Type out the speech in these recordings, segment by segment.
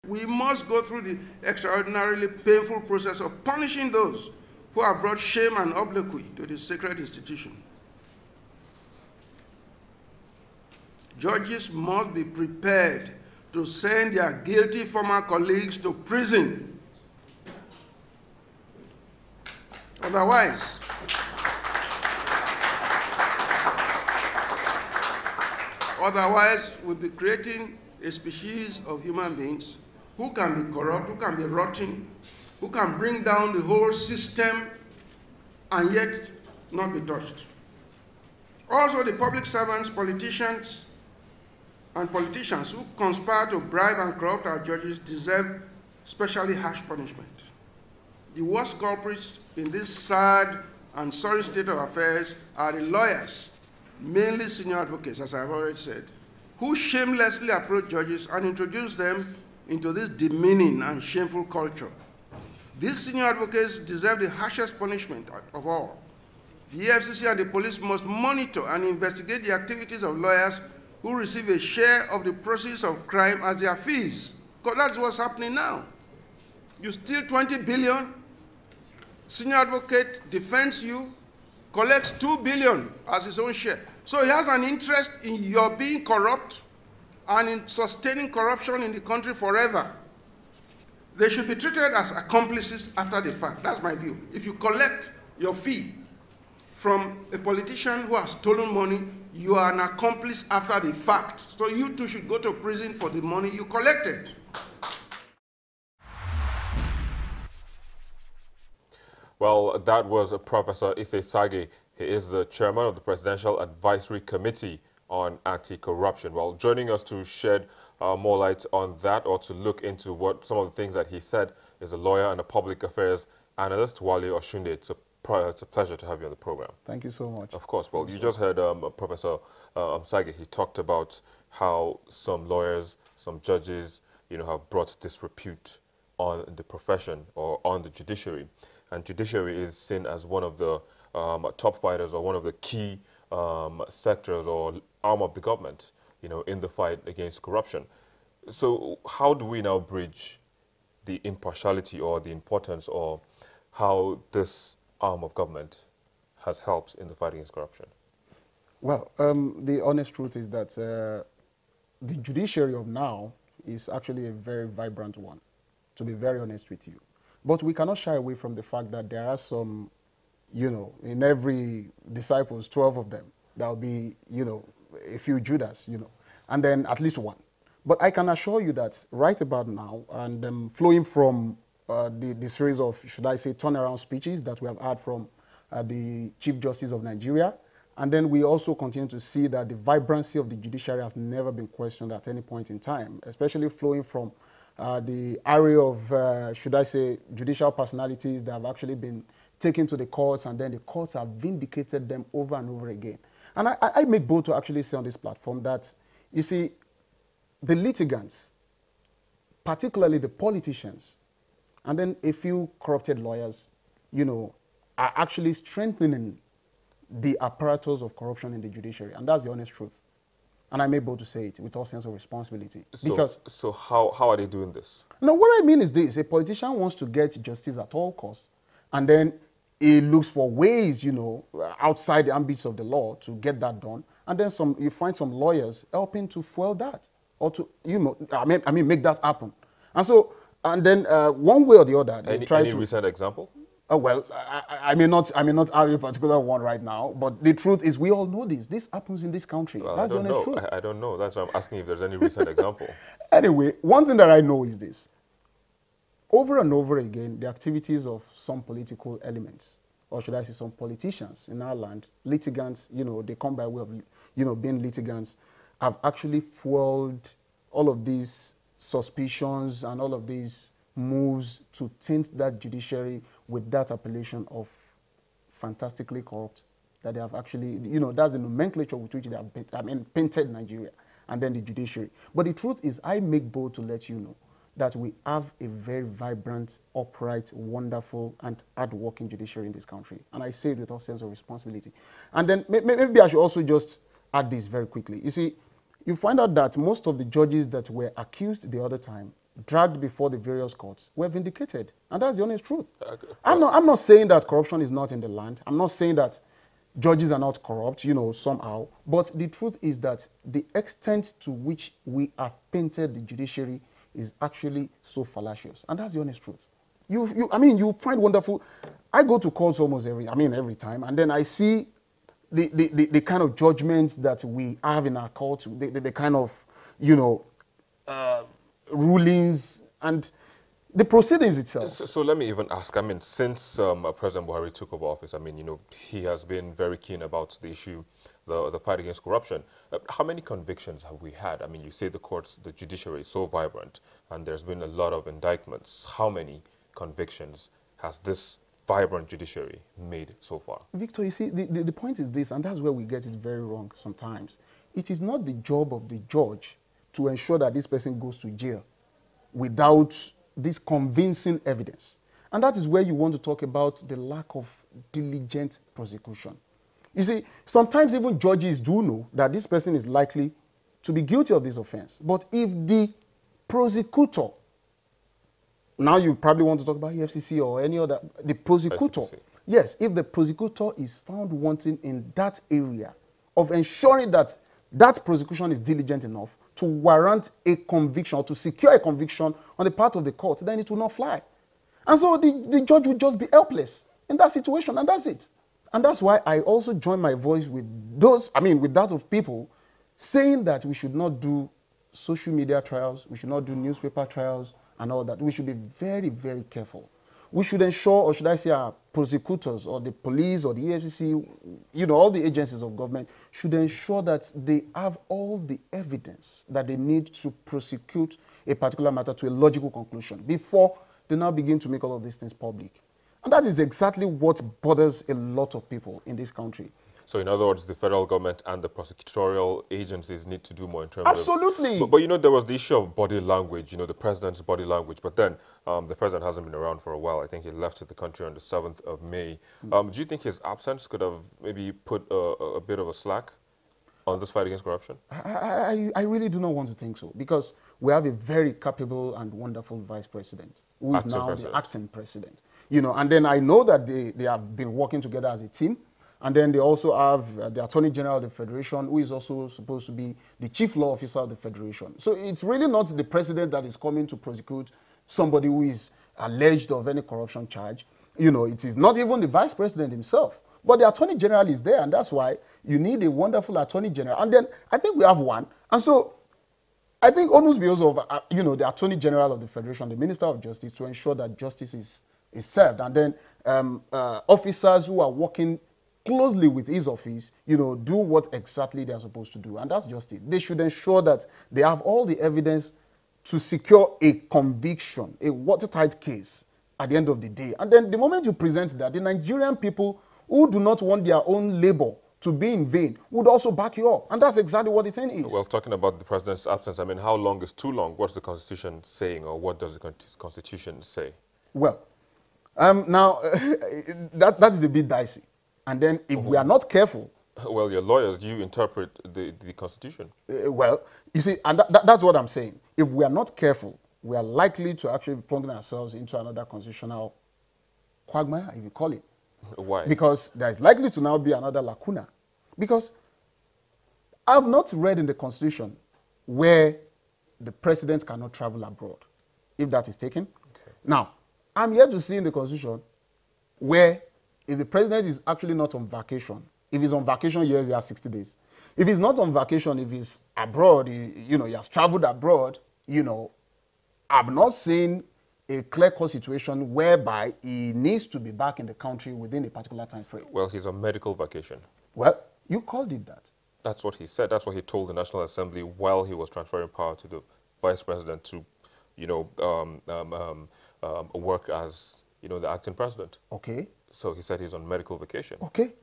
We must go through the extraordinarily painful process of punishing those who have brought shame and obloquy to this sacred institution. Judges must be prepared to send their guilty former colleagues to prison. Otherwise, we'll be creating a species of human beings who can be corrupt, who can be rotten, who can bring down the whole system and yet not be touched. Also, the public servants, politicians who conspire to bribe and corrupt our judges deserve especially harsh punishment. The worst culprits in this sad and sorry state of affairs are the lawyers, mainly senior advocates, as I've already said, who shamelessly approach judges and introduce them into this demeaning and shameful culture. These senior advocates deserve the harshest punishment of all. The EFCC and the police must monitor and investigate the activities of lawyers who receive a share of the proceeds of crime as their fees, because that's what's happening now. You steal 20 billion, senior advocate defends you, collects 2 billion as his own share. So he has an interest in your being corrupt and in sustaining corruption in the country forever. They should be treated as accomplices after the fact. That's my view. If you collect your fee from a politician who has stolen money, you are an accomplice after the fact. So you too should go to prison for the money you collected. Well, that was Professor Issei Sage. He is the chairman of the Presidential Advisory Committee on Anti-Corruption. Well, joining us to shed more light on that, or to look into what some of the things that he said, is a lawyer and a public affairs analyst, Wale Oshunde. It's a pleasure to have you on the program. Thank you so much. Of course. Well, you just heard Professor Sage. He talked about how some lawyers, some judges, have brought disrepute on the profession or on the judiciary. And judiciary is seen as one of the top fighters, or one of the key sectors or arm of the government, in the fight against corruption. So how do we now bridge the impartiality or the importance, or how this arm of government has helped in the fight against corruption? Well, the honest truth is that the judiciary of now is actually a very vibrant one, to be very honest with you. But we cannot shy away from the fact that there are some, in every disciples, 12 of them, there'll be, a few Judas, and then at least one. But I can assure you that right about now, and flowing from the series of, should I say, turnaround speeches that we have had from the Chief Justice of Nigeria, and then we also continue to see that the vibrancy of the judiciary has never been questioned at any point in time, especially flowing from the array of, should I say, judicial personalities that have actually been taken to the courts, and then the courts have vindicated them over and over again. And I make bold to actually say on this platform that, you see, the litigants, particularly the politicians, and then a few corrupted lawyers, are actually strengthening the apparatus of corruption in the judiciary. And that's the honest truth. And I'm able to say it with all sense of responsibility. So how are they doing this? No, what I mean is this. A politician wants to get justice at all costs, and then he looks for ways, outside the ambits of the law to get that done. And then you find some lawyers helping to foil that, or to, make that happen. And so, and then one way or the other, they try to... Any recent example? Well, I may not have a particular one right now, but the truth is we all know this. This happens in this country. Well, that's the honest truth. I don't know. That's why I'm asking if there's any recent example. Anyway, one thing that I know is this. Over and over again, the activities of some political elements, or should I say some politicians in our land, litigants, they come by way of, being litigants, have actually fueled all of these suspicions and all of these moves to tint that judiciary with that appellation of fantastically corrupt, that they have actually, that's the nomenclature with which they have painted Nigeria, and then the judiciary. But the truth is, I make bold to let you know that we have a very vibrant, upright, wonderful, and hard-working judiciary in this country. And I say it with all sense of responsibility. And then maybe I should also just add this very quickly. You see, you find out that most of the judges that were accused the other time dragged before the various courts were vindicated. And that's the honest truth. I'm not saying that corruption is not in the land. I'm not saying that judges are not corrupt, you know, somehow. But the truth is that the extent to which we have painted the judiciary is actually so fallacious. And that's the honest truth. I mean, you find wonderful. I go to courts almost every time, and then I see the kind of judgments that we have in our courts, the kind of, you know, rulings and the proceedings itself. So let me even ask, I mean, since President Buhari took over office, I mean, you know, he has been very keen about the issue, the fight against corruption. How many convictions have we had? I mean, you say the courts, the judiciary is so vibrant, and there's been a lot of indictments. How many convictions has this vibrant judiciary made so far? Victor, you see, the point is this, and that's where we get it very wrong sometimes. It is not the job of the judge to ensure that this person goes to jail without this convincing evidence. And that is where you want to talk about the lack of diligent prosecution. You see, sometimes even judges do know that this person is likely to be guilty of this offense. But if the prosecutor, now you probably want to talk about EFCC or any other, the prosecutor, ICPC. Yes, if the prosecutor is found wanting in that area of ensuring that that prosecution is diligent enough to warrant a conviction or to secure a conviction on the part of the court, then it will not fly. And so the judge would just be helpless in that situation, and that's it. And that's why I also join my voice with those, with that of people saying that we should not do social media trials, we should not do newspaper trials and all that. We should be very, very careful. We should ensure, or should I say our prosecutors or the police or the EFCC, you know, all the agencies of government should ensure that they have all the evidence that they need to prosecute a particular matter to a logical conclusion before they now begin to make all of these things public. And that is exactly what bothers a lot of people in this country. So in other words, the federal government and the prosecutorial agencies need to do more in terms Absolutely. of... But you know, there was the issue of body language, you know, the president's body language. But then the president hasn't been around for a while. I think he left the country on the 7th of May. Do you think his absence could have maybe put a bit of a slack on this fight against corruption? I really do not want to think so, because we have a very capable and wonderful vice president who is now the acting president. You know, and then I know that they have been working together as a team. And then they also have the Attorney General of the Federation, who is also supposed to be the Chief Law Officer of the Federation. So it's really not the president that is coming to prosecute somebody who is alleged of any corruption charge. You know, it is not even the Vice President himself. But the Attorney General is there, and that's why you need a wonderful Attorney General. And then I think we have one. And so I think almost because of, you know, the Attorney General of the Federation, the Minister of Justice, to ensure that justice is served. And then officers who are working closely with his office, you know, do what exactly they are supposed to do. And that's just it. They should ensure that they have all the evidence to secure a conviction, a watertight case at the end of the day. And then the moment you present that, the Nigerian people who do not want their own labor to be in vain would also back you up. And that's exactly what the thing is. Well, talking about the president's absence, I mean, how long is too long? What's the Constitution saying, or what does the Constitution say? Well, now, that is a bit dicey. And then if we are not careful... Well, your lawyers, do you interpret the Constitution? Well, you see, and that's what I'm saying. If we are not careful, we are likely to actually be plunging ourselves into another constitutional quagmire, if you call it. Why? Because there is likely to now be another lacuna. Because I have not read in the Constitution where the president cannot travel abroad, if that is taken. Okay. Now, I'm yet to see in the Constitution where if the president is actually not on vacation, if he's on vacation, yes, he has 60 days. If he's not on vacation, if he's abroad, he has traveled abroad, you know, I've not seen a clear-cut situation whereby he needs to be back in the country within a particular time frame. Well, he's on medical vacation. Well, you called it that. That's what he said. That's what he told the National Assembly while he was transferring power to the vice president to, you know, work as, you know, the acting president. Okay. So he said he's on medical vacation. Okay.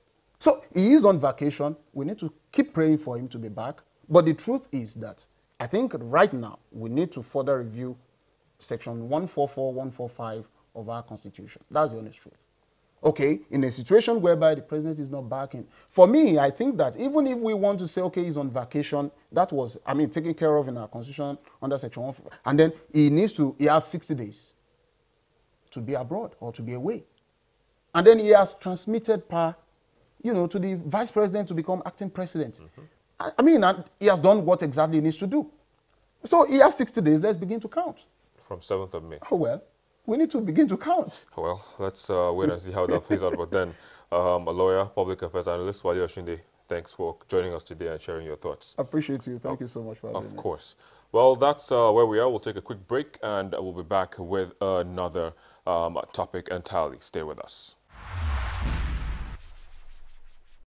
So he is on vacation. We need to keep praying for him to be back. But the truth is that I think right now we need to further review Section 144, 145 of our Constitution. That's the honest truth. Okay, in a situation whereby the president is not backing. For me, I think that even if we want to say, okay, he's on vacation, that was, I mean, taken care of in our constitution under section 1, and then he has 60 days to be abroad or to be away. And then he has transmitted power, you know, to the vice president to become acting president. I mean, and he has done what exactly he needs to do. So he has 60 days, let's begin to count. From 7th of May. Oh, well. We need to begin to count. Well, let's wait and see how that plays out. But then, a lawyer, public affairs analyst, Wale Oshinde, thanks for joining us today and sharing your thoughts. Appreciate you. Thank you so much for having me. Of course. Well, that's where we are. We'll take a quick break and we'll be back with another topic entirely. Stay with us.